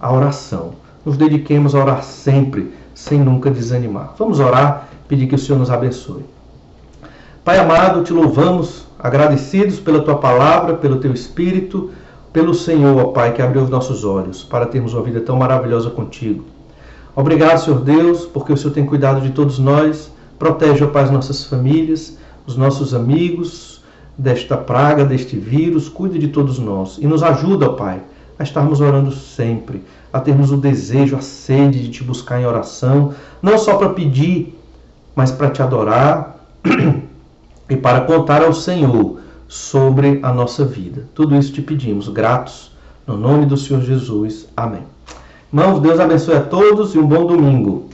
A oração. Nos dediquemos a orar sempre, sem nunca desanimar. Vamos orar, pedir que o Senhor nos abençoe. Pai amado, te louvamos, agradecidos pela tua palavra, pelo teu Espírito, pelo Senhor, ó Pai, que abriu os nossos olhos para termos uma vida tão maravilhosa contigo. Obrigado, Senhor Deus, porque o Senhor tem cuidado de todos nós. Protege, ó Pai, as nossas famílias, os nossos amigos desta praga, deste vírus. Cuide de todos nós e nos ajuda, ó Pai, a estarmos orando sempre, a termos o desejo, a sede de te buscar em oração, não só para pedir, mas para te adorar e para contar ao Senhor sobre a nossa vida. Tudo isso te pedimos, gratos, no nome do Senhor Jesus. Amém. Irmãos, Deus abençoe a todos e um bom domingo.